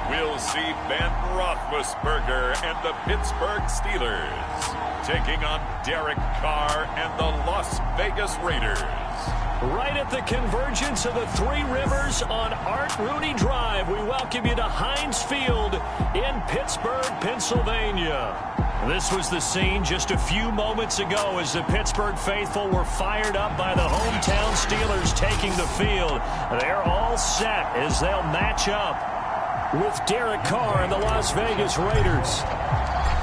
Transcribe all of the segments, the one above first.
we'll see Ben Roethlisberger and the Pittsburgh Steelers taking on Derek Carr and the Las Vegas Raiders. Right at the convergence of the Three Rivers on Art Rooney Drive, we welcome you to Heinz Field in Pittsburgh, Pennsylvania. This was the scene just a few moments ago as the Pittsburgh faithful were fired up by the hometown Steelers taking the field. They're all set as they'll match up with Derek Carr and the Las Vegas Raiders.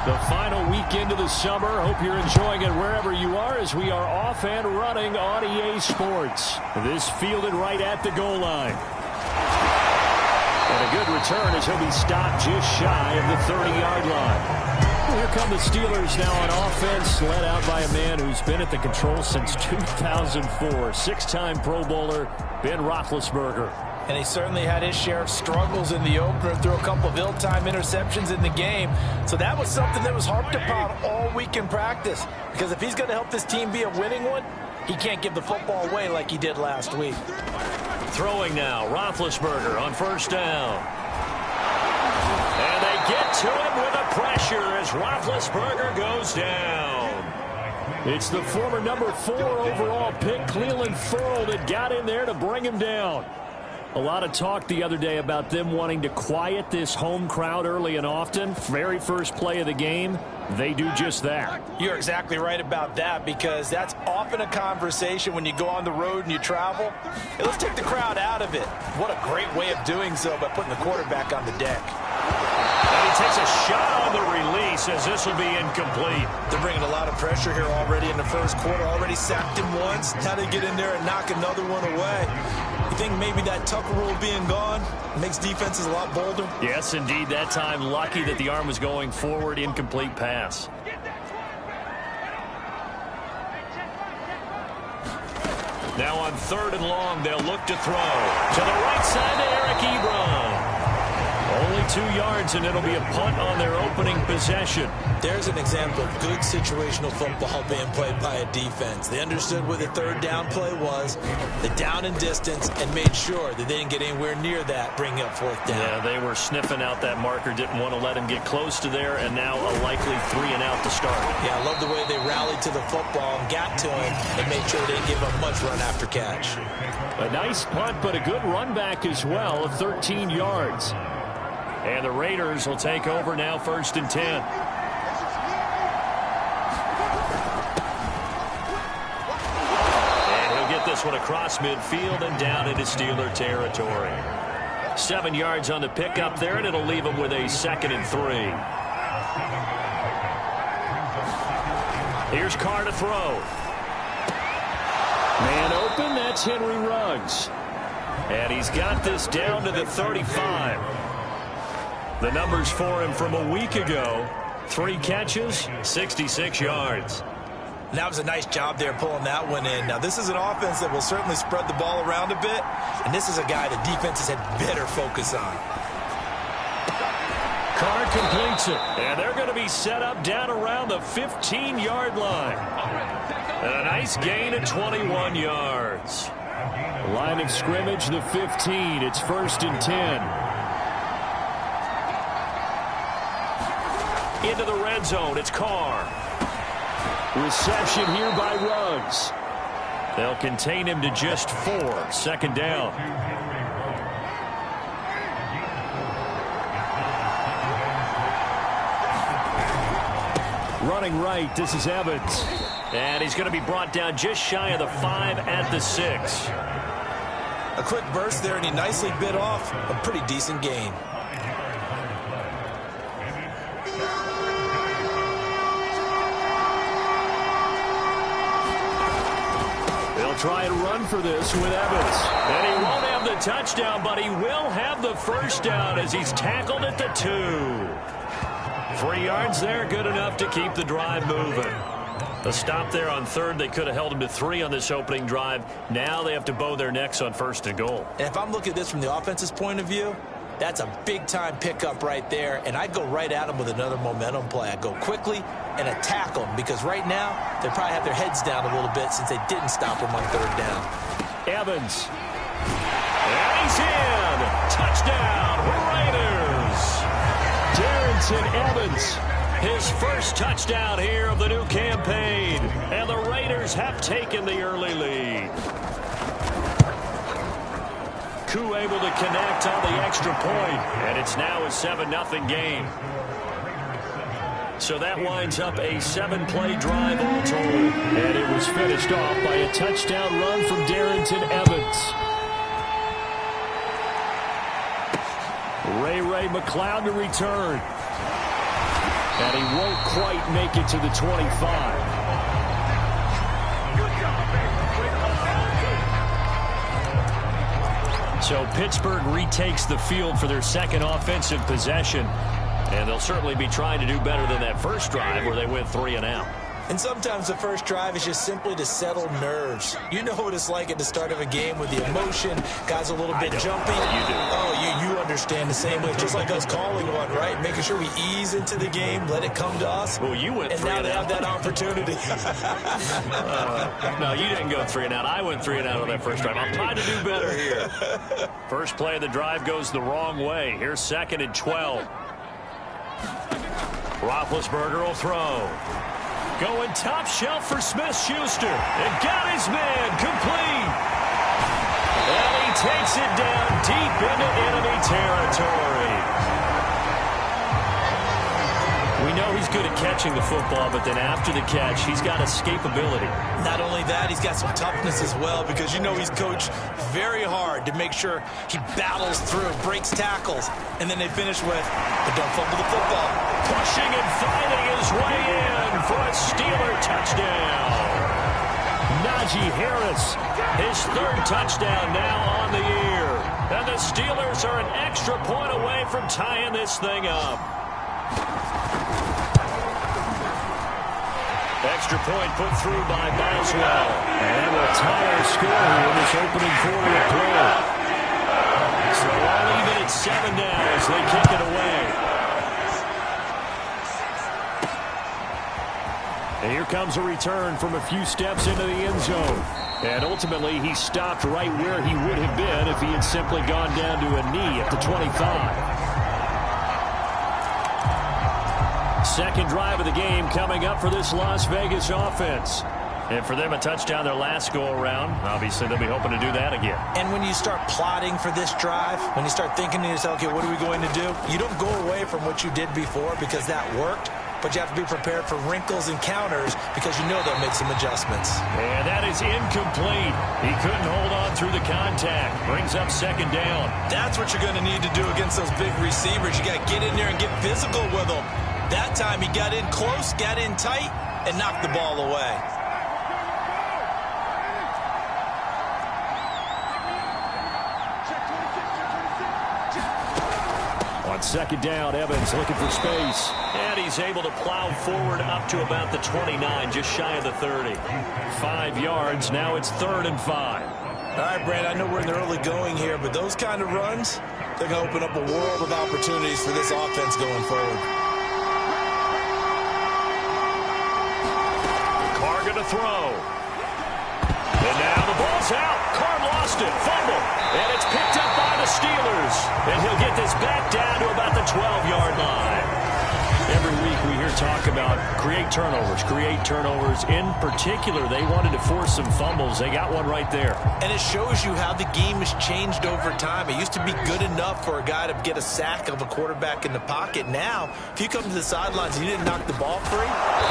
The final weekend of the summer. Hope you're enjoying it wherever you are as we are off and running on EA Sports. This fielded right at the goal line. And a good return as he'll be stopped just shy of the 30-yard line. Here come the Steelers now on offense, led out by a man who's been at the controls since 2004. Six-time Pro Bowler, Ben Roethlisberger. And he certainly had his share of struggles in the opener, threw a couple of ill-timed interceptions in the game. So that was something that was harped upon all week in practice. Because if he's going to help this team be a winning one, he can't give the football away like he did last week. Throwing now, Roethlisberger on first down. And they get to him with a pressure as Roethlisberger goes down. It's the former number 4 overall pick, Cleveland Ferrell, that got in there to bring him down. A lot of talk the other day about them wanting to quiet this home crowd early and often. Very first play of the game, they do just that. You're exactly right about that, because that's often a conversation when you go on the road and you travel. Hey, let's take the crowd out of it. What a great way of doing so by putting the quarterback on the deck. And he takes a shot on the release as this will be incomplete. They're bringing a lot of pressure here already in the first quarter. Already sacked him once. Now they get in there and knock another one away. You think maybe that Tucker rule being gone makes defenses a lot bolder? Yes, indeed. That time, lucky that the arm was going forward. Incomplete pass. Now on 3rd and long, they'll look to throw. To the right side to Eric Ebron. Only 2 yards, and it'll be a punt on their opening possession. There's an example of good situational football being played by a defense. They understood where the 3rd down play was, the down and distance, and made sure that they didn't get anywhere near that, bringing up 4th down. Yeah, they were sniffing out that marker, didn't want to let him get close to there, and now a likely 3 and out to start. Yeah, I love the way they rallied to the football and got to him and made sure they didn't give up much run after catch. A nice punt, but a good run back as well of 13 yards. And the Raiders will take over now, 1st and 10. And he'll get this one across midfield and down into Steeler territory. 7 yards on the pickup there, and it'll leave him with a 2nd and 3. Here's Carr to throw. Man open, that's Henry Ruggs. And he's got this down to the 35. The numbers for him from a week ago: 3 catches, 66 yards. And that was a nice job there pulling that one in. Now, this is an offense that will certainly spread the ball around a bit, and this is a guy that defenses had better focus on. Carr completes it, and they're going to be set up down around the 15-yard line. And a nice gain of 21 yards. Line of scrimmage, the 15. It's 1st and 10. Into the red zone, it's Carr. Reception here by Ruggs. They'll contain him to just 4. 2nd down. Running right, this is Evans. And he's going to be brought down just shy of the 5 at the 6. A quick burst there, and he nicely bit off a pretty decent gain. Try and run for this with Evans. And he won't have the touchdown, but he will have the 1st down as he's tackled at the 2. 3 yards there, good enough to keep the drive moving. A stop there on 3rd. They could have held him to 3 on this opening drive. Now they have to bow their necks on 1st and goal. And if I'm looking at this from the offense's point of view, that's a big-time pickup right there, and I'd go right at him with another momentum play. I'd go quickly and attack them, because right now they probably have their heads down a little bit since they didn't stop him on 3rd down. Evans. And he's in. Touchdown, Raiders. Darrynton Evans. His first touchdown here of the new campaign. And the Raiders have taken the early lead. Koo able to connect on the extra point. And it's now a 7-0 game. So that winds up a 7-play drive all told. And it was finished off by a touchdown run from Darrynton Evans. Ray McLeod to return. And he won't quite make it to the 25. So Pittsburgh retakes the field for their second offensive possession. And they'll certainly be trying to do better than that first drive where they went 3 and out. And sometimes the first drive is just simply to settle nerves. You know what it's like at the start of a game with the emotion. Guys a little bit jumpy. You do. Oh, you understand the same way. Just like us calling one, right? Making sure we ease into the game, let it come to us. Well, you went 3 and out. And now they have that opportunity. No, you didn't go 3 and out. I went 3 and out on that first drive. I'm trying to do better here. First play of the drive goes the wrong way. Here's 2nd and 12. Roethlisberger will throw. Going top shelf for Smith-Schuster. And got his man complete. And he takes it down deep into enemy territory. We know he's good at catching the football, but then after the catch, he's got escapability. Not only that, he's got some toughness as well, because you know he's coached very hard to make sure he battles through, breaks tackles, and then they finish with, but don't fumble the football. Pushing and fighting his way in for a Steeler touchdown. Najee Harris, his 3rd touchdown now on the year. And the Steelers are an extra point away from tying this thing up. Extra point put through by Boswell. And will tie our score here in this opening quarter of play. So all even at 7 now as they kick it away. And here comes a return from a few steps into the end zone. And ultimately, he stopped right where he would have been if he had simply gone down to a knee at the 25. Second drive of the game coming up for this Las Vegas offense. And for them, a touchdown their last go-around. Obviously, they'll be hoping to do that again. And when you start plotting for this drive, when you start thinking to yourself, okay, what are we going to do? You don't go away from what you did before because that worked. But you have to be prepared for wrinkles and counters because you know they'll make some adjustments. And that is incomplete. He couldn't hold on through the contact. Brings up 2nd down. That's what you're going to need to do against those big receivers. You got to get in there and get physical with them. That time he got in close, got in tight, and knocked the ball away. On 2nd down, Evans looking for space. And he's able to plow forward up to about the 29, just shy of the 30. 5 yards, now it's 3rd and 5. All right, Brad, I know we're in the early going here, but those kind of runs, they're going to open up a world of opportunities for this offense going forward. Carr going to throw. And now the ball's out. Carr lost it. Fumble. And it's picked up by the Steelers. And he'll get this back down to about the 12-yard line. Every week we hear talk about create turnovers. In particular, they wanted to force some fumbles. They got one right there. And it shows you how the game has changed over time. It used to be good enough for a guy to get a sack of a quarterback in the pocket. Now, if you come to the sidelines and you didn't knock the ball free,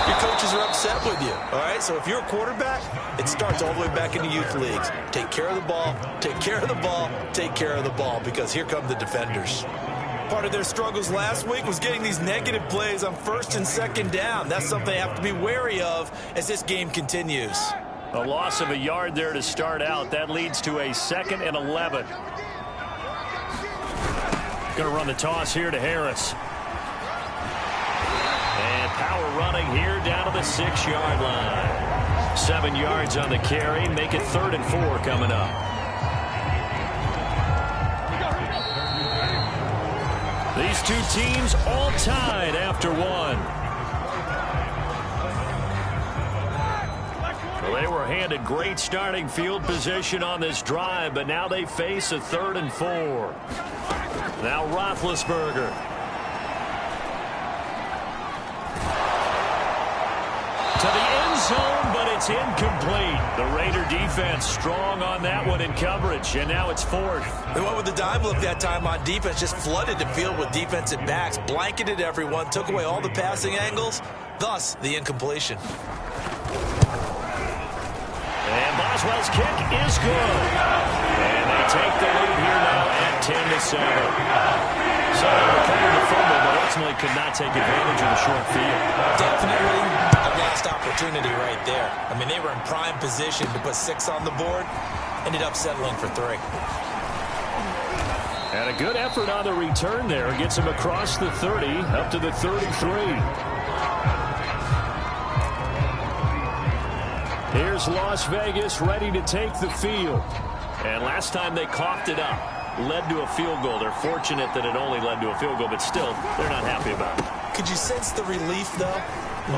your coaches are upset with you. All right, so if you're a quarterback, it starts all the way back in the youth leagues. Take care of the ball, take care of the ball, take care of the ball, because here come the defenders. Part of their struggles last week was getting these negative plays on 1st and 2nd down. That's something they have to be wary of as this game continues. A loss of a yard there to start out. That leads to a 2nd and 11. Going to run the toss here to Harris. And power running here down to the 6-yard line. 7 yards on the carry. Make it 3rd and 4 coming up. These two teams all tied after 1. Well, they were handed great starting field position on this drive, but now they face a 3rd and 4. Now Roethlisberger. zone, but it's incomplete. The Raider defense strong on that one in coverage, and now it's fourth. They went with the dime look that time on defense, just flooded the field with defensive backs, blanketed everyone, took away all the passing angles, thus the incompletion. And Boswell's kick is good. And they take the lead here now at 10-7. So they recovered the fumble, but ultimately could not take advantage of the short field. Definitely a lost opportunity right there. I mean, they were in prime position to put 6 on the board. Ended up settling for 3. And a good effort on the return there. Gets him across the 30, up to the 33. Here's Las Vegas ready to take the field. And last time they coughed it up, led to a field goal. They're fortunate that it only led to a field goal, but still, they're not happy about it. Could you sense the relief, though,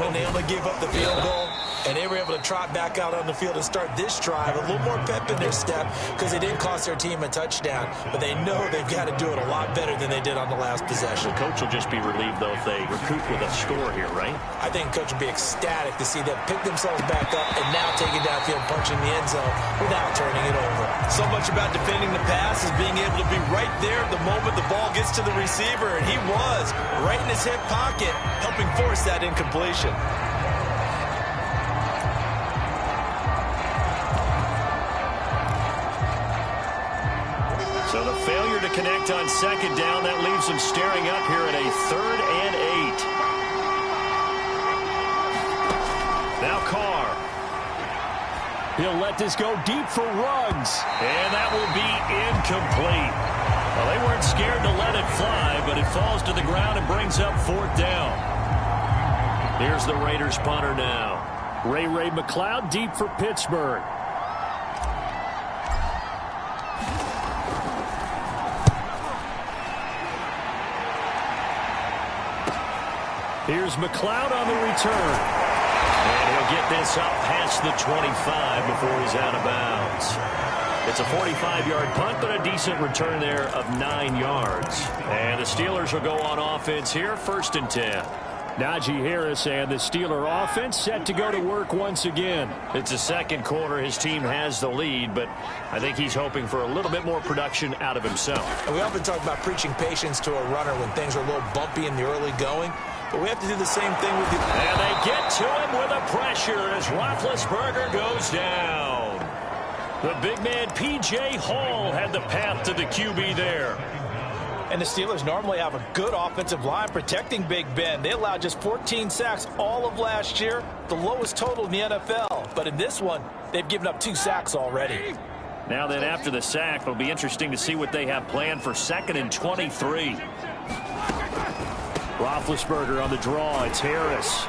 when they only gave up the field goal? And they were able to trot back out on the field and start this drive. A little more pep in their step because they didn't cost their team a touchdown. But they know they've got to do it a lot better than they did on the last possession. The coach will just be relieved, though, if they recoup with a score here, right? I think the coach will be ecstatic to see them pick themselves back up and now take it downfield, punching the end zone without turning it over. So much about defending the pass is being able to be right there the moment the ball gets to the receiver. And he was right in his hip pocket, helping force that incompletion. So the failure to connect on second down, that leaves them staring up here at a 3rd and 8. Now Carr. He'll let this go deep for Ruggs. And that will be incomplete. Well, they weren't scared to let it fly, but it falls to the ground and brings up 4th down. Here's the Raiders punter now. Ray McCloud deep for Pittsburgh. Here's McCloud on the return. And he'll get this up past the 25 before he's out of bounds. It's a 45-yard punt, but a decent return there of 9 yards. And the Steelers will go on offense here, 1st and 10. Najee Harris and the Steeler offense set to go to work once again. It's the second quarter. His team has the lead, but I think he's hoping for a little bit more production out of himself. And we often talk about preaching patience to a runner when things are a little bumpy in the early going. But we have to do the same thing with the... And they get to him with a pressure as Roethlisberger goes down. The big man, P.J. Hall, had the path to the QB there. And the Steelers normally have a good offensive line protecting Big Ben. They allowed just 14 sacks all of last year, the lowest total in the NFL. But in this one, they've given up 2 sacks already. Now then, after the sack, it'll be interesting to see what they have planned for 2nd and 23. Roethlisberger on the draw. It's Harris.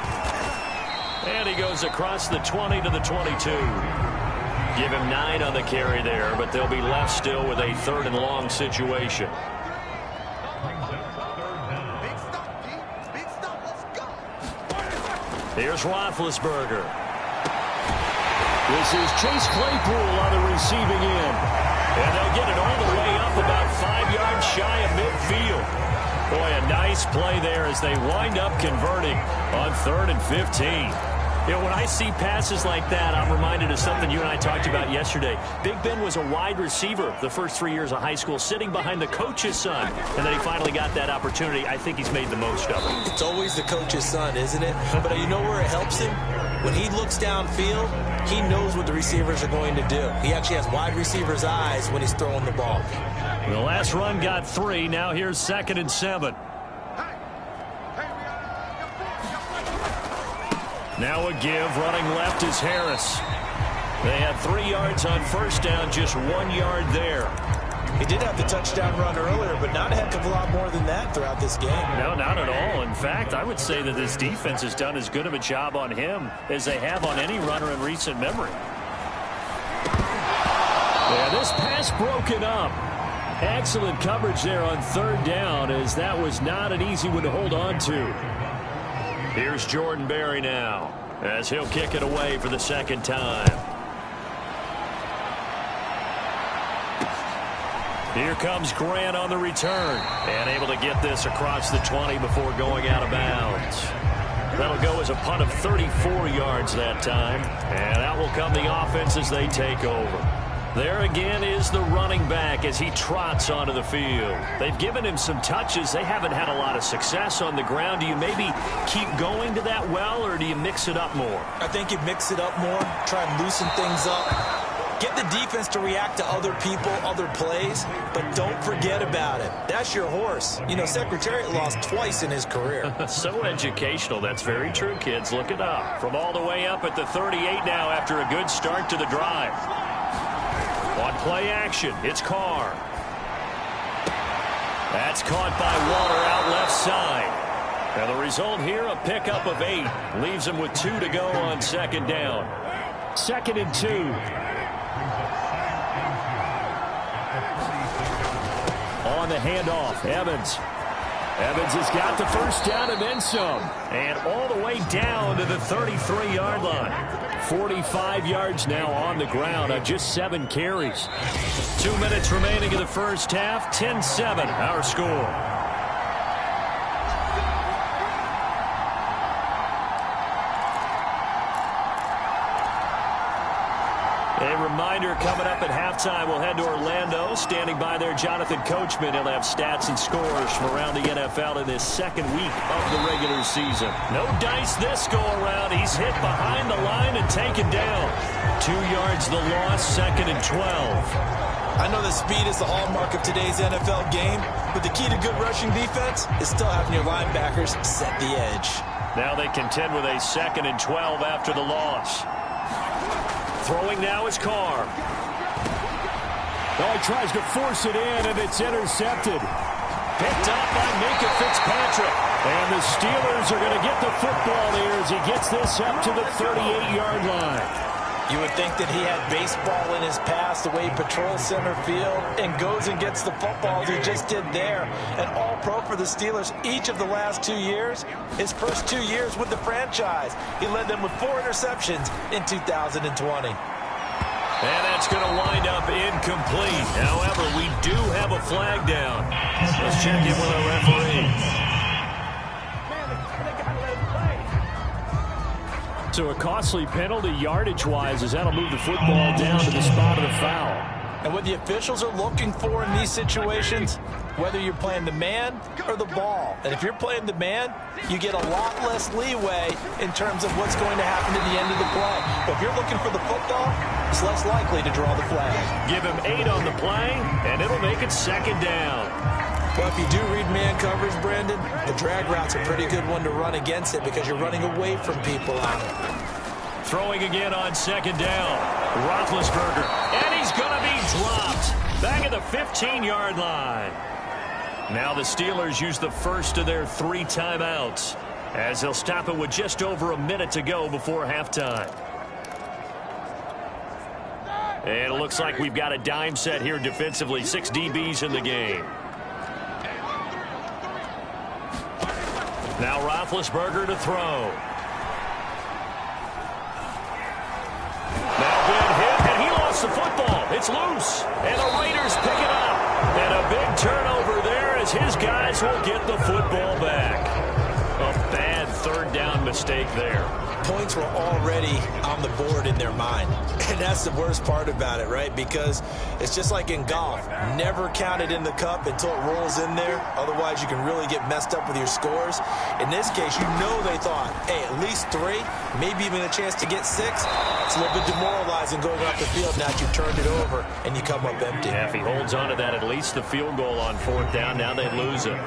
And he goes across the 20 to the 22. Give him 9 on the carry there, but they'll be left still with a 3rd and long situation. Here's Roethlisberger. This is Chase Claypool on the receiving end. And they'll get it all the way up about 5 yards shy of midfield. Boy, a nice play there as they wind up converting on 3rd and 15. You know, when I see passes like that, I'm reminded of something you and I talked about yesterday. Big Ben was a wide receiver the first 3 years of high school, sitting behind the coach's son. And then he finally got that opportunity. I think he's made the most of it. It's always the coach's son, isn't it? But you know where it helps him? When he looks downfield, he knows what the receivers are going to do. He actually has wide receivers' eyes when he's throwing the ball. The last run got 3. Now here's 2nd and 7. Now a give. Running left is Harris. They had 3 yards on 1st down, just 1 yard there. He did have the touchdown run earlier, but not a heck of a lot more than that throughout this game. No, not at all. In fact, I would say that this defense has done as good of a job on him as they have on any runner in recent memory. Yeah, this pass broken up. Excellent coverage there on 3rd down, as that was not an easy one to hold on to. Here's Jordan Berry now, as he'll kick it away for the 2nd time. Here comes Grant on the return, and able to get this across the 20 before going out of bounds. That'll go as a punt of 34 yards that time. And out will come the offense as they take over. There again is the running back as he trots onto the field. They've given him some touches. They haven't had a lot of success on the ground. Do you maybe keep going to that well, or do you mix it up more? I think you mix it up more, try and loosen things up. Get the defense to react to other people, other plays, but don't forget about it. That's your horse. You know, Secretariat lost twice in his career. So educational. That's very true, kids. Look it up. From all the way up at the 38 now after a good start to the drive. On play action, it's Carr. That's caught by Waller out left side. And the result here, a pickup of 8. Leaves him with 2 to go on second down. 2nd and 2. On the handoff, Evans. Evans has got the first down and then some. And all the way down to the 33-yard line. 45 yards now on the ground on just 7 carries. 2 minutes remaining in the first half. 10-7, our score. A reminder coming up at halftime, we'll head to Orlando. Standing by there, Jonathan Coachman. He'll have stats and scores from around the NFL in this second week of the regular season. No dice this go-around. He's hit behind the line and taken down. 2 yards the loss, 2nd and 12. I know that speed is the hallmark of today's NFL game, but the key to good rushing defense is still having your linebackers set the edge. Now they contend with a 2nd and 12 after the loss. Throwing now is Carr. Oh, he tries to force it in, and it's intercepted. Picked up by Minkah Fitzpatrick. And the Steelers are going to get the football here as he gets this up to the 38-yard line. You would think that he had baseball in his past, the way he patrols center field and goes and gets the football as he just did there. And all-pro for the Steelers each of the last 2 years. His first 2 years with the franchise, he led them with 4 interceptions in 2020. And that's going to wind up incomplete. However, we do have a flag down. Let's check in with our referee. So a costly penalty yardage-wise as that'll move the football down to the spot of the foul. And what the officials are looking for in these situations, whether you're playing the man or the ball. And if you're playing the man, you get a lot less leeway in terms of what's going to happen at the end of the play. But if you're looking for the football, it's less likely to draw the flag. Give him 8 on the play, and it'll make it 2nd down. Well, if you do read man coverage, Brandon, the drag route's a pretty good one to run against it because you're running away from people out. Throwing again on 2nd down. Roethlisberger, and he's going to be dropped back at the 15-yard line. Now the Steelers use the first of their 3 timeouts as they'll stop it with just over a minute to go before halftime. And it looks like we've got a dime set here defensively. 6 DBs in the game. Now Roethlisberger to throw. Now good hit, and he lost the football. It's loose, and the Raiders pick it up. And a big turnover there as his guys will get the football back. A bad 3rd down mistake there. Points were already on the board in their mind. And that's the worst part about it, right? Because it's just like in golf. Never count it in the cup until it rolls in there. Otherwise, you can really get messed up with your scores. In this case, you know they thought, hey, at least 3, maybe even a chance to get 6. It's a little bit demoralizing going off the field now that you've turned it over and you come up empty. Yeah, if he holds on to that, at least the field goal on 4th down. Now they lose it.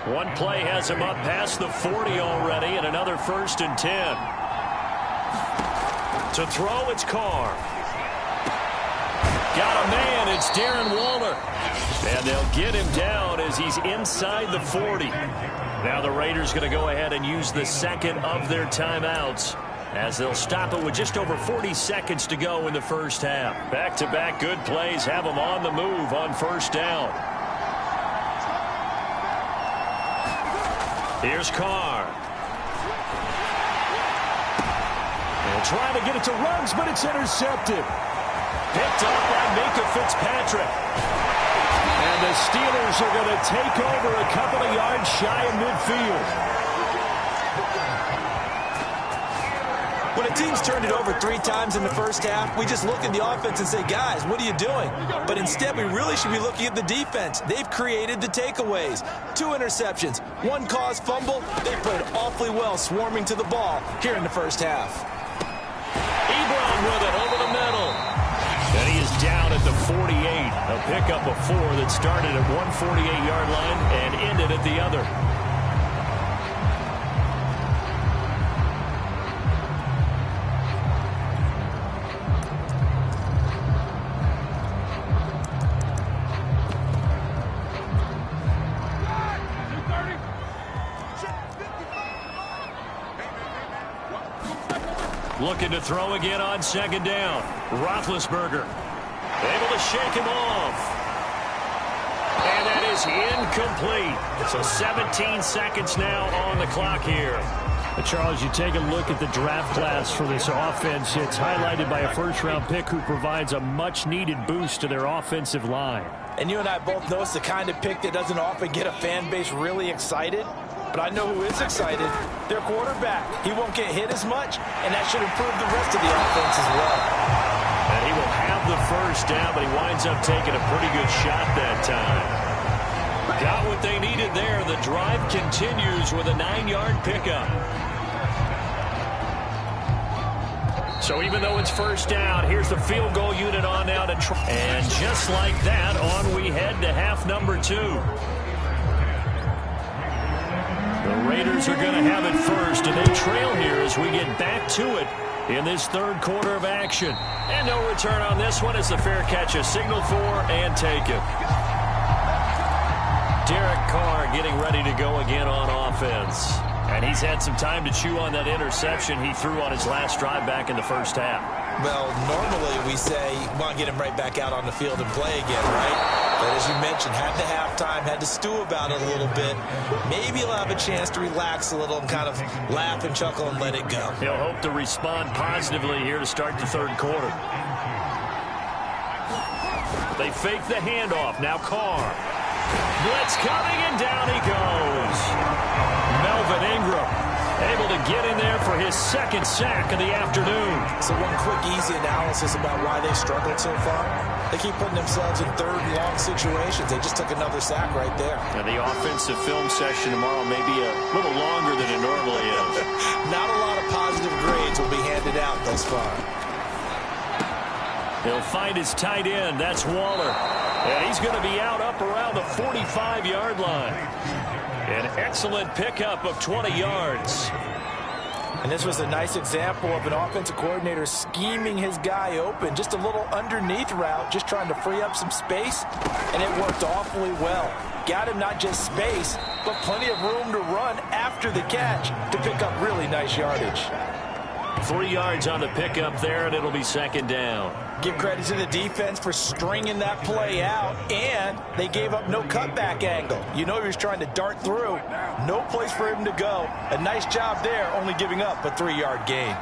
One play has him up past the 40 already, and another 1st and 10. To throw, it's Carr. Got a man, it's Darren Waller. And they'll get him down as he's inside the 40. Now the Raiders going to go ahead and use the 2nd of their timeouts as they'll stop it with just over 40 seconds to go in the first half. Back-to-back good plays have them on the move on 1st down. Here's Carr. They'll try to get it to Ruggs, but it's intercepted. Picked up by Minkah Fitzpatrick. And the Steelers are going to take over a couple of yards shy of midfield. When a team's turned it over 3 times in the first half, we just look at the offense and say, guys, what are you doing? But instead, we really should be looking at the defense. They've created the takeaways. 2 interceptions, 1 caused fumble. They played awfully well swarming to the ball here in the first half. Ebron with it over the middle. And he is down at the 48. A pickup of 4 that started at one 48-yard line and ended at the other. Looking to throw again on second down. Roethlisberger able to shake him off. And that is incomplete. So 17 seconds now on the clock here. Charles, you take a look at the draft class for this offense. It's highlighted by a first-round pick who provides a much-needed boost to their offensive line. And you and I both know it's the kind of pick that doesn't often get a fan base really excited. But I know who is excited. Their quarterback. He won't get hit as much, and that should improve the rest of the offense as well. And he will have the first down, but he winds up taking a pretty good shot that time. Got what they needed there. The drive continues with a 9-yard pickup. So even though it's first down, here's the field goal unit on now to try. And just like that, on we head to half number 2. The Raiders are going to have it first, and they trail here as we get back to it in this third quarter of action. And no return on this one as the fair catch is signaled for and taken. Derek Carr getting ready to go again on offense. And he's had some time to chew on that interception he threw on his last drive back in the first half. Well, normally we say, want to get him right back out on the field and play again, right? But as you mentioned, had the halftime, had to stew about it a little bit. Maybe he'll have a chance to relax a little and kind of laugh and chuckle and let it go. He'll hope to respond positively here to start the third quarter. They fake the handoff. Now Carr. Blitz coming, and down he goes. Melvin Ingram able to get in there for his second sack of the afternoon. So one quick, easy analysis about why they struggled so far. They keep putting themselves in third and long situations. They just took another sack right there. And the offensive film session tomorrow may be a little longer than it normally is. Not a lot of positive grades will be handed out thus far. He'll find his tight end. That's Waller. And he's going to be out up around the 45-yard line. An excellent pickup of 20 yards. And this was a nice example of an offensive coordinator scheming his guy open. Just a little underneath route, just trying to free up some space. And it worked awfully well. Got him not just space, but plenty of room to run after the catch to pick up really nice yardage. 3 yards on the pickup there, and it'll be second down. Give credit to the defense for stringing that play out, and they gave up no cutback angle. You know he was trying to dart through. No place for him to go. A nice job there, only giving up a 3-yard gain.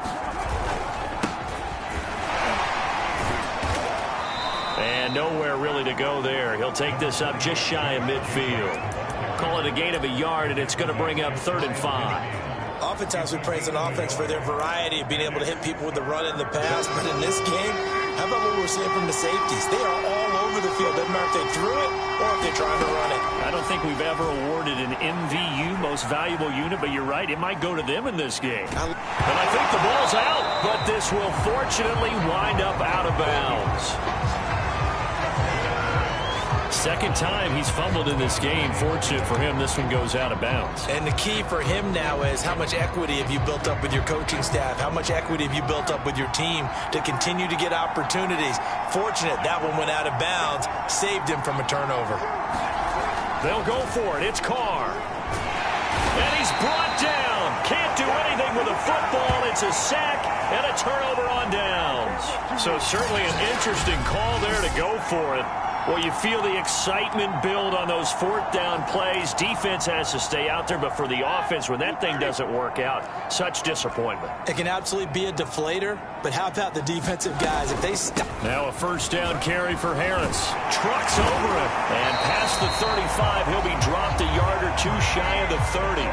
And nowhere really to go there. He'll take this up just shy of midfield. Call it a gain of a yard, and it's going to bring up 3rd and 5. Oftentimes we praise an offense for their variety of being able to hit people with the run and the pass, but in this game, how about what we're seeing from the safeties? They are all over the field. Doesn't matter if they threw it or if they're trying to run it. I don't think we've ever awarded an MVU, most valuable unit, but you're right, it might go to them in this game. And I think the ball's out, but this will fortunately wind up out of bounds. Second time he's fumbled in this game. Fortunate for him, this one goes out of bounds. And the key for him now is how much equity have you built up with your coaching staff? How much equity have you built up with your team to continue to get opportunities? Fortunate that one went out of bounds, saved him from a turnover. They'll go for it. It's Carr. And he's brought down. Can't do anything with a football. It's a sack and a turnover on downs. So certainly an interesting call there to go for it. Well, you feel the excitement build on those fourth down plays. Defense has to stay out there, but for the offense, when that thing doesn't work out, such disappointment. It can absolutely be a deflator, but how about the defensive guys? If they stop. Now a first down carry for Harris. Trucks over it. And past the 35, he'll be dropped a yard or two shy of the 30.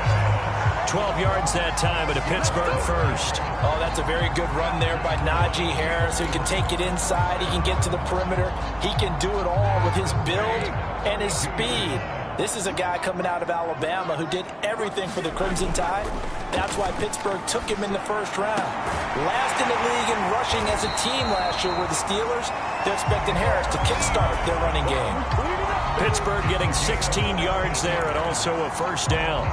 12 yards that time at a Pittsburgh first. Oh, that's a very good run there by Najee Harris, who can take it inside. He can get to the perimeter. He can do it all with his build and his speed. This is a guy coming out of Alabama who did everything for the Crimson Tide. That's why Pittsburgh took him in the first round. Last in the league in rushing as a team last year were the Steelers. They're expecting Harris to kickstart their running game. Pittsburgh getting 16 yards there and also a first down.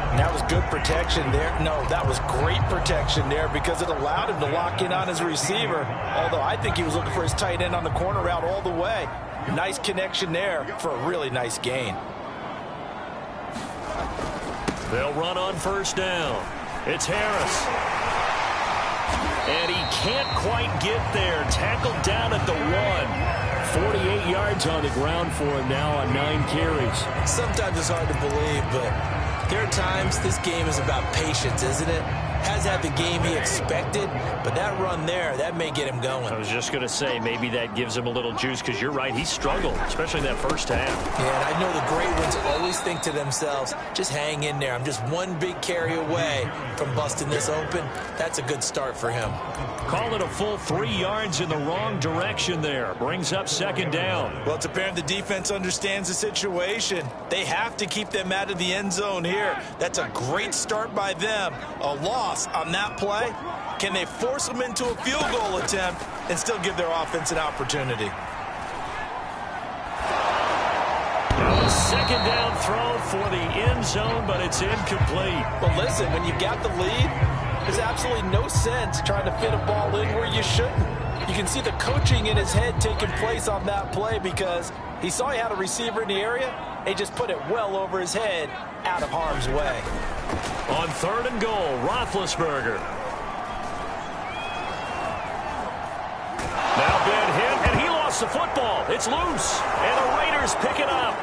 And that was good protection there. No, that was great protection there because it allowed him to lock in on his receiver. Although I think he was looking for his tight end on the corner route all the way. Nice connection there for a really nice gain. They'll run on first down. It's Harris. And he can't quite get there. Tackled down at the 1. 48 yards on the ground for him now on 9 carries. Sometimes it's hard to believe, but there are times this game is about patience, isn't it? Has had the game he expected, but that run there, that may get him going. I was just going to say, maybe that gives him a little juice, because you're right, he struggled, especially in that first half. Yeah, and I know the great ones always think to themselves, just hang in there. I'm just one big carry away from busting this open. That's a good start for him. Call it a full 3 yards in the wrong direction there. Brings up second down. Well, it's apparent the defense understands the situation. They have to keep them out of the end zone here. That's a great start by them. A loss on that play. Can they force them into a field goal attempt and still give their offense an opportunity? A second down throw for the end zone, but it's incomplete. Well, listen, when you got the lead, there's absolutely no sense trying to fit a ball in where you shouldn't. You can see the coaching in his head taking place on that play because he saw he had a receiver in the area. He just put it well over his head, out of harm's way. On third and goal, Roethlisberger. Now been hit, and he lost the football. It's loose, and the Raiders pick it up.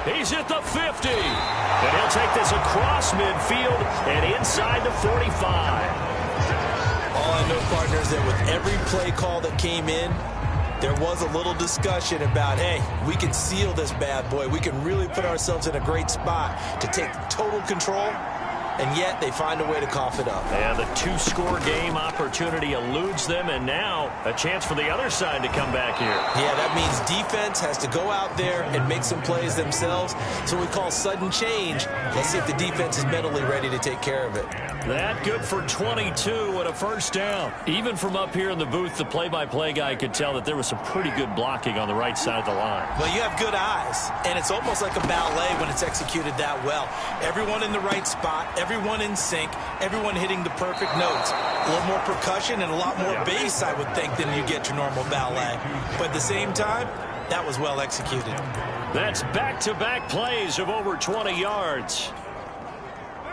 He's at the 50, and he'll take this across midfield and inside the 45. All I know, partners, that with every play call that came in, there was a little discussion about, hey, we can seal this bad boy. We can really put ourselves in a great spot to take total control, and yet they find a way to cough it up. And the 2-score game opportunity eludes them, and now a chance for the other side to come back here. Yeah, that means defense has to go out there and make some plays themselves. So we call sudden change. Let's see if the defense is mentally ready to take care of it. That good for 22 and a first down. Even from up here in the booth, the play-by-play guy could tell that there was some pretty good blocking on the right side of the line. Well, you have good eyes, and it's almost like a ballet when it's executed that well. Everyone in the right spot, everyone in sync, everyone hitting the perfect notes. A little more percussion and a lot more bass, I would think, than you get your normal ballet. But at the same time, that was well executed. That's back-to-back plays of over 20 yards.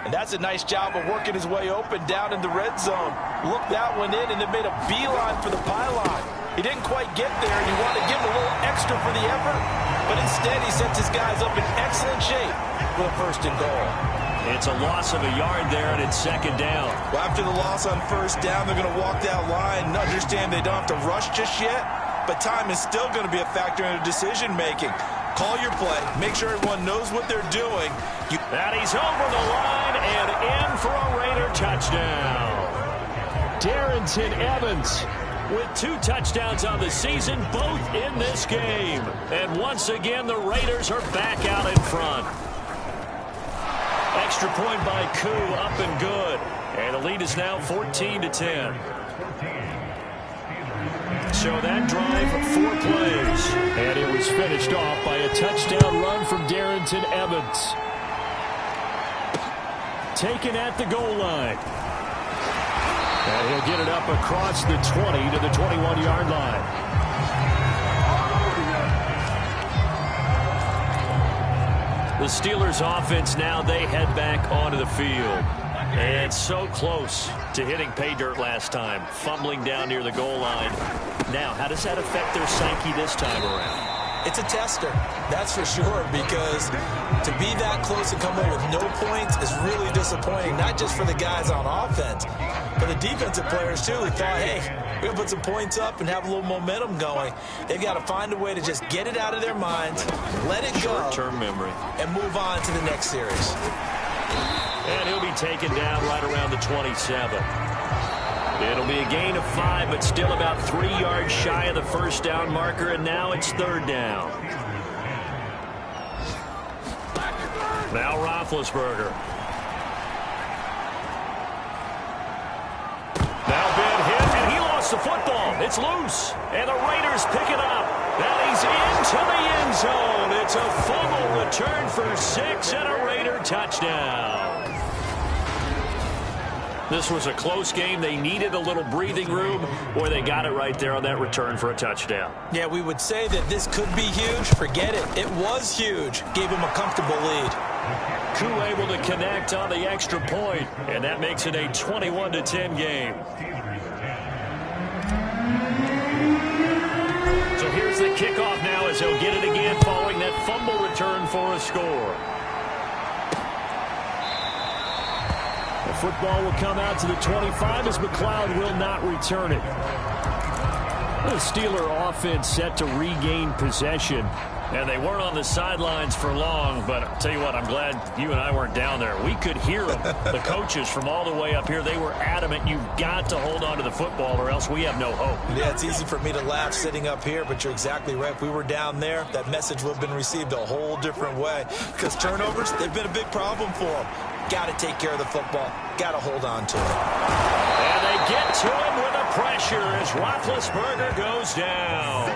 And that's a nice job of working his way open down in the red zone. Looked that one in and then made a beeline for the pylon. He didn't quite get there, and you want to give him a little extra for the effort. But instead, he sets his guys up in excellent shape for the first and goal. It's a loss of a yard there, and it's second down. Well, after the loss on first down, they're going to walk that line and understand they don't have to rush just yet. But time is still going to be a factor in their decision-making. Call your play. Make sure everyone knows what they're doing. And he's over the line and in for a Raider touchdown. Darrington Evans with 2 touchdowns on the season, both in this game. And once again, the Raiders are back out in front. Extra point by Koo, up and good. And the lead is now 14-10. So that drive, 4 plays. And it was finished off by a touchdown run from Darrington Evans. Taken at the goal line. And he'll get it up across the 20 to the 21-yard line. The Steelers offense now, they head back onto the field. And so close to hitting pay dirt last time, fumbling down near the goal line. Now, how does that affect their psyche this time around? It's a tester, that's for sure, because to be that close and come away with no points is really disappointing, not just for the guys on offense, but the defensive players, too, who thought, hey, we're going to put some points up and have a little momentum going. They've got to find a way to just get it out of their minds, let it go, short-term memory, and move on to the next series. And he'll be taken down right around the 27. It'll be a gain of 5, but still about 3 yards shy of the first down marker, and now it's 3rd down. Now Roethlisberger. Now been hit, and he lost the football. It's loose, and the Raiders pick it up. And he's into the end zone. It's a fumble return for 6 and a Raider touchdown. This was a close game. They needed a little breathing room, or they got it right there on that return for a touchdown. Yeah, we would say that this could be huge. Forget it. It was huge. Gave him a comfortable lead. Koo able to connect on the extra point, and that makes it a 21-10 game. So here's the kickoff now as he'll get it again following that fumble return for a score. The football will come out to the 25 as McLeod will not return it. The Steeler offense set to regain possession. And they weren't on the sidelines for long, but I'll tell you what, I'm glad you and I weren't down there. We could hear them. The coaches from all the way up here, they were adamant, you've got to hold on to the football or else we have no hope. Yeah, it's easy for me to laugh sitting up here, but you're exactly right. If we were down there, that message would have been received a whole different way. Because turnovers, they've been a big problem for them. Got to take care of the football. Got to hold on to it. And they get to him with the pressure as Roethlisberger goes down.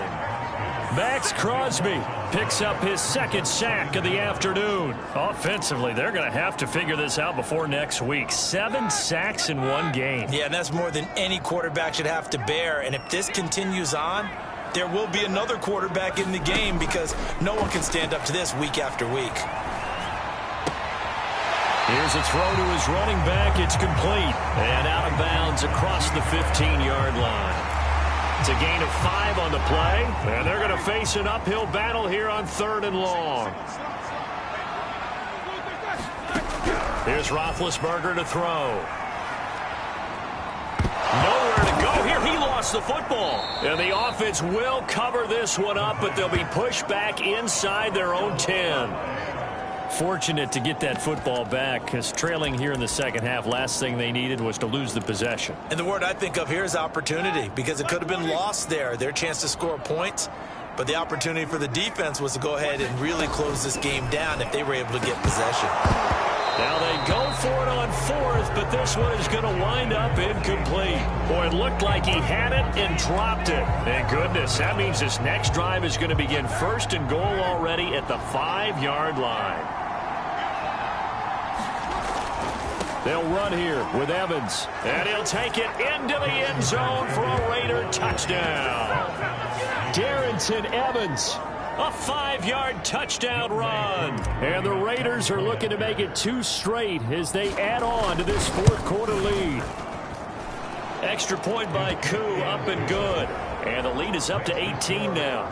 Max Crosby picks up his 2nd sack of the afternoon. Offensively, they're going to have to figure this out before next week. 7 sacks in one game. Yeah, and that's more than any quarterback should have to bear. And if this continues on, there will be another quarterback in the game because no one can stand up to this week after week. Here's a throw to his running back. It's complete. And out of bounds across the 15-yard line. It's a gain of 5 on the play, and they're going to face an uphill battle here on 3rd and long. Here's Roethlisberger to throw. Nowhere to go here. He lost the football. And the offense will cover this one up, but they'll be pushed back inside their own 10. Fortunate to get that football back because trailing here in the second half, last thing they needed was to lose the possession. And the word I think of here is opportunity because it could have been lost there. Their chance to score points, but the opportunity for the defense was to go ahead and really close this game down if they were able to get possession. Now they go for it on 4th, but this one is going to wind up incomplete. Boy, it looked like he had it and dropped it. Thank goodness. That means this next drive is going to begin 1st and goal already at the 5-yard line. They'll run here with Evans. And he'll take it into the end zone for a Raider touchdown. Darrington Evans. A 5-yard touchdown run. And the Raiders are looking to make it 2 straight as they add on to this 4th quarter lead. Extra point by Koo, up and good. And the lead is up to 18 now.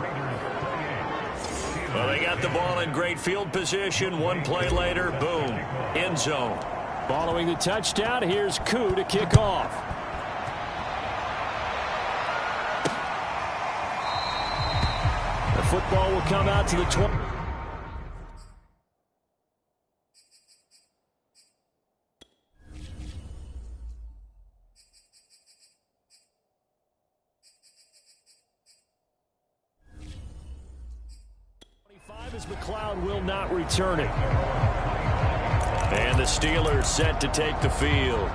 Well, they got the ball in great field position. One play later, boom, end zone. Following the touchdown, here's Koo to kick off. The football will come out to the 20. As McLeod will not return it. And the Steelers set to take the field.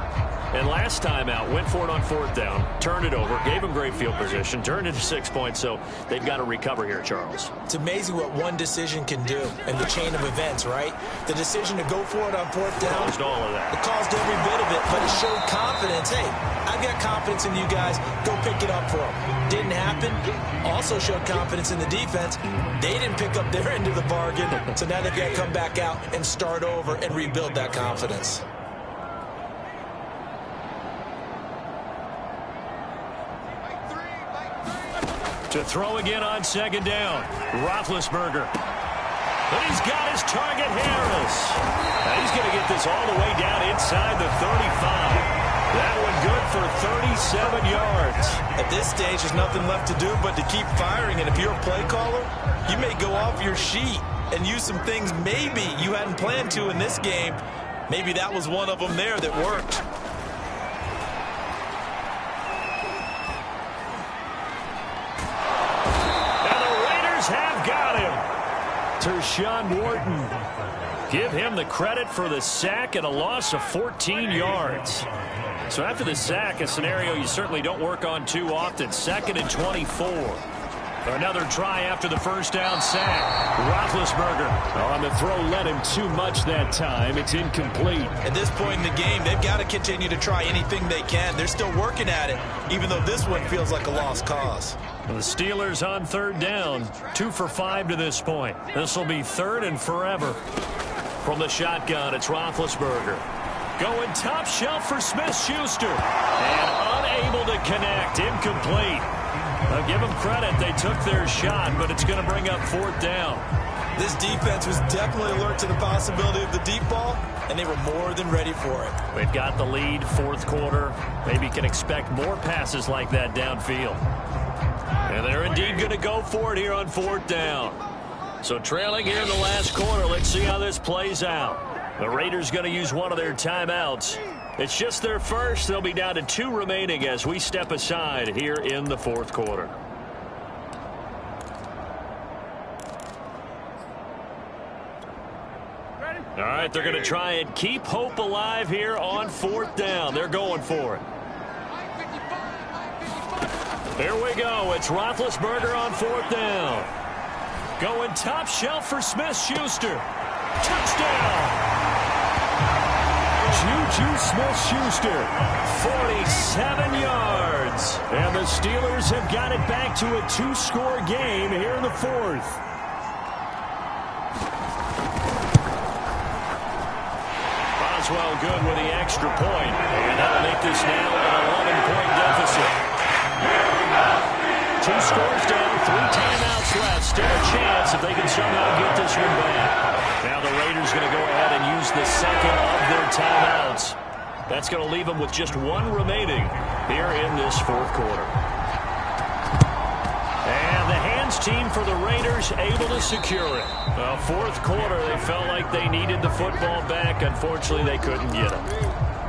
And last time out, went for it on 4th down, turned it over, gave them great field position, turned it to 6 points, so they've got to recover here, Charles. It's amazing what one decision can do in the chain of events, right? The decision to go for it on 4th down. Caused all of that. It caused every bit of it, but it showed confidence. Hey, I've got confidence in you guys. Go pick it up for them. Didn't happen. Also showed confidence in the defense. They didn't pick up their end of the bargain, so now they've got to come back out and start over and rebuild that confidence. To throw again on 2nd down, Roethlisberger. But he's got his target, Harris. Now he's going to get this all the way down inside the 35. That one good for 37 yards. At this stage, there's nothing left to do but to keep firing. And if you're a play caller, you may go off your sheet and use some things maybe you hadn't planned to in this game. Maybe that was one of them there that worked. Have got him. Tershawn Wharton. Give him the credit for the sack and a loss of 14 yards. So after the sack, a scenario you certainly don't work on too often. 2nd and 24. Another try after the 1st down sack. Roethlisberger on the throw, led him too much that time. It's incomplete. At this point in the game, they've got to continue to try anything they can. They're still working at it, even though this one feels like a lost cause. The Steelers on 3rd down, 2 for 5 to this point. This will be 3rd and forever. From the shotgun, it's Roethlisberger. Going top shelf for Smith-Schuster. And unable to connect. Incomplete. I'll give them credit. They took their shot, but it's going to bring up 4th down. This defense was definitely alert to the possibility of the deep ball, and they were more than ready for it. We've got the lead, 4th quarter. Maybe can expect more passes like that downfield. And they're indeed going to go for it here on 4th down. So trailing here in the last quarter. Let's see how this plays out. The Raiders going to use one of their timeouts. It's just their first. They'll be down to 2 remaining as we step aside here in the 4th quarter. All right, they're going to try and keep hope alive here on 4th down. They're going for it. Here we go. It's Roethlisberger on 4th down. Going top shelf for Smith-Schuster. Touchdown! Juju Smith-Schuster, 47 yards. And the Steelers have got it back to a 2-score game here in the 4th. Boswell good with the extra point. And that'll make this now an 11-point deficit. 2 scores down, 3 timeouts left. Still a chance if they can somehow get this one back. Now the Raiders going to go ahead and use the 2nd of their timeouts. That's going to leave them with just 1 remaining here in this 4th quarter. And the hands team for the Raiders able to secure it. Well, 4th quarter, they felt like they needed the football back. Unfortunately, they couldn't get it.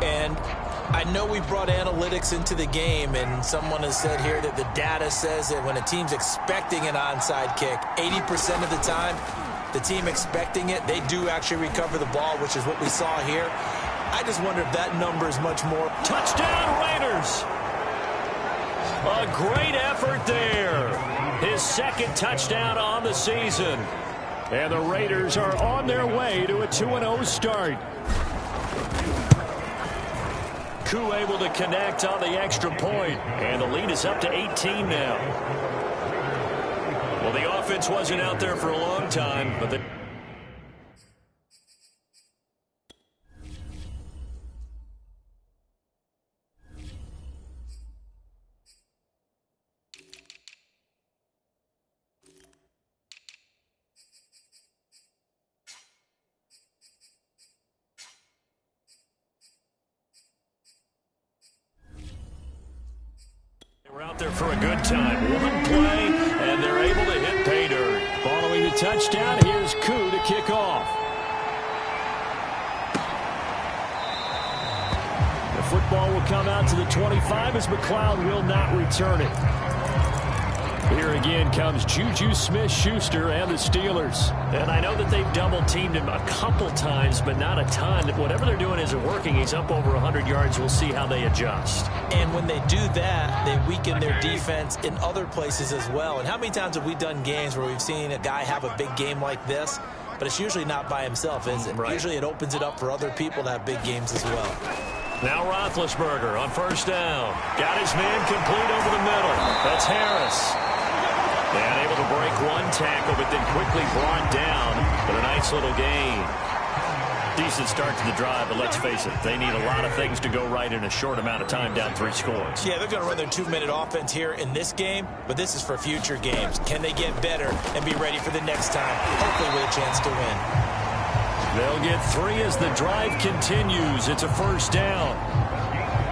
And I know we brought analytics into the game, and someone has said here that the data says that when a team's expecting an onside kick, 80% of the time, the team expecting it, they do actually recover the ball, which is what we saw here. I just wonder if that number is much more. Touchdown, Raiders! A great effort there. His 2nd touchdown on the season. And the Raiders are on their way to a 2-0 start. Koo able to connect on the extra point, and the lead is up to 18 now. Well, the offense wasn't out there for a long time, but the we're out there for a good time. 1 play, and they're able to hit pay dirt. Following the touchdown, here's Koo to kick off. The football will come out to the 25 as McLeod will not return it. Here again comes Juju Smith-Schuster and the Steelers. And I know that they've double-teamed him a couple times, but not a ton. Whatever they're doing isn't working. He's up over 100 yards. We'll see how they adjust. And when they do that, they weaken their defense in other places as well. And how many times have we done games where we've seen a guy have a big game like this, but it's usually not by himself, is it? Right. Usually it opens it up for other people to have big games as well. Now Roethlisberger on first down. Got his man complete over the middle. That's Harris. And able to break one tackle, but then quickly brought down. But a nice little gain. Decent start to the drive, but let's face it, they need a lot of things to go right in a short amount of time, down 3 scores. Yeah, they're going to run their 2-minute offense here in this game, but this is for future games. Can they get better and be ready for the next time, hopefully with a chance to win? They'll get 3 as the drive continues. It's a first down.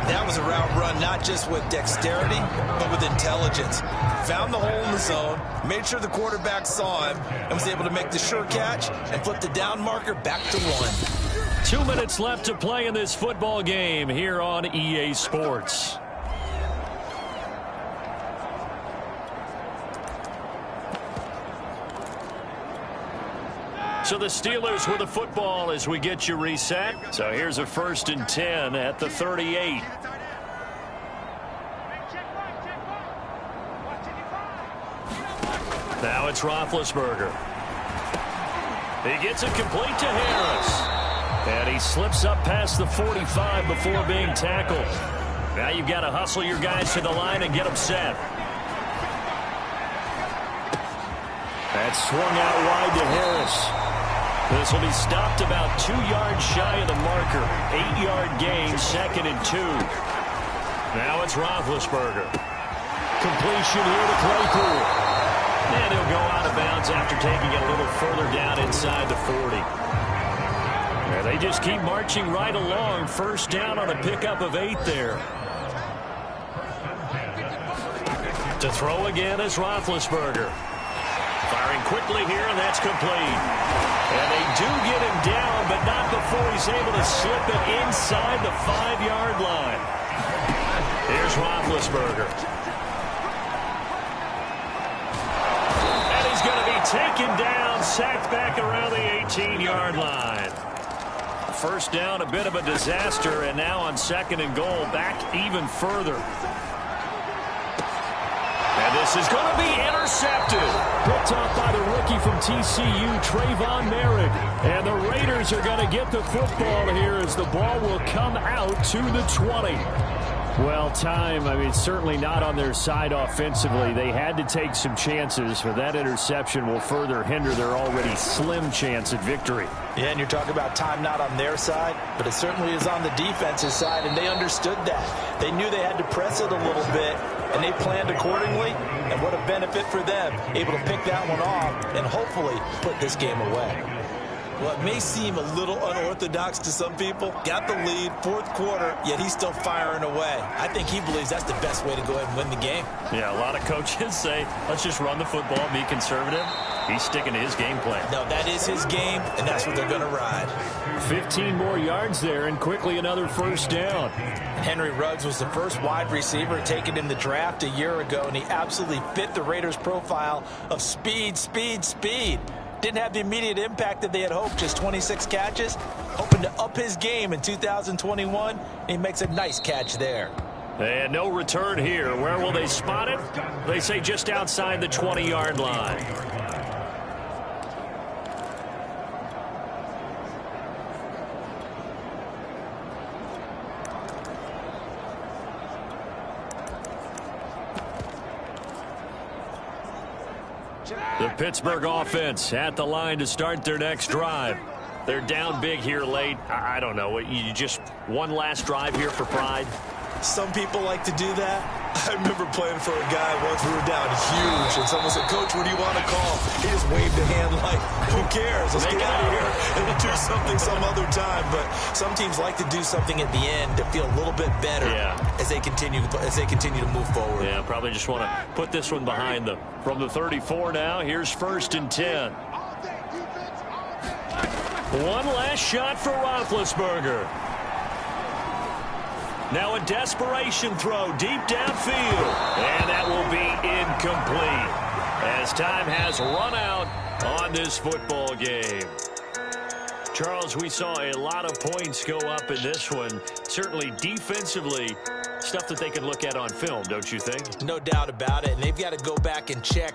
That was a route run not just with dexterity, but with intelligence. Found the hole in the zone, made sure the quarterback saw him, and was able to make the sure catch and flip the down marker back to 1. 2 minutes left to play in this football game here on EA Sports. So the Steelers with the football as we get you reset. So here's a 1st and 10 at the 38. Now it's Roethlisberger. He gets it complete to Harris. And he slips up past the 45 before being tackled. Now you've got to hustle your guys to the line and get them set. That's swung out wide to Harris. This will be stopped about 2 yards shy of the marker. 8-yard gain, 2nd and 2. Now it's Roethlisberger. Completion here to Claypool. And he'll go out of bounds after taking it a little further down inside the 40. And they just keep marching right along. First down on a pickup of 8 there. To throw again is Roethlisberger. Firing quickly here, and that's complete. And they do get him down, but not before he's able to slip it inside the 5-yard line. Here's Roethlisberger. And he's going to be taken down, sacked back around the 18-yard line. First down, a bit of a disaster, and now on 2nd and goal, back even further. And this is going to be intercepted. Picked off by the rookie from TCU, Trayvon Merritt. And the Raiders are going to get the football here as the ball will come out to the 20. Well, time, I mean, certainly not on their side offensively. They had to take some chances, but that interception will further hinder their already slim chance at victory. Yeah, and you're talking about time not on their side, but it certainly is on the defense's side, and they understood that. They knew they had to press it a little bit, and they planned accordingly, and what a benefit for them, able to pick that one off and hopefully put this game away. Well, it may seem a little unorthodox to some people. Got the lead, 4th quarter, yet he's still firing away. I think he believes that's the best way to go ahead and win the game. Yeah, a lot of coaches say, let's just run the football, be conservative. He's sticking to his game plan. No, that is his game, and that's what they're going to ride. 15 more yards there, and quickly another first down. Henry Ruggs was the first wide receiver taken in the draft a year ago, and he absolutely fit the Raiders' profile of speed, speed, speed. Didn't have the immediate impact that they had hoped, just 26 catches. Hoping to up his game in 2021. He makes a nice catch there. And no return here. Where will they spot it? They say just outside the 20-yard line. The Pittsburgh offense at the line to start their next drive. They're down big here late. I don't know. You just one last drive here for pride? Some people like to do that. I remember playing for a guy once. We were down huge, and someone said, "Coach, what do you want to call?" He just waved a hand like, "Who cares? Let's get out of here and we'll do something some other time." But some teams like to do something at the end to feel a little bit better as they continue to move forward. Yeah, probably just want to put this one behind them. From the 34 now, here's 1st and 10. One last shot for Roethlisberger. Now a desperation throw deep downfield. And that will be incomplete. time has run out on this football game. Charles, we saw a lot of points go up in this one. Certainly defensively, stuff that they can look at on film, don't you think? No doubt about it. And they've got to go back and check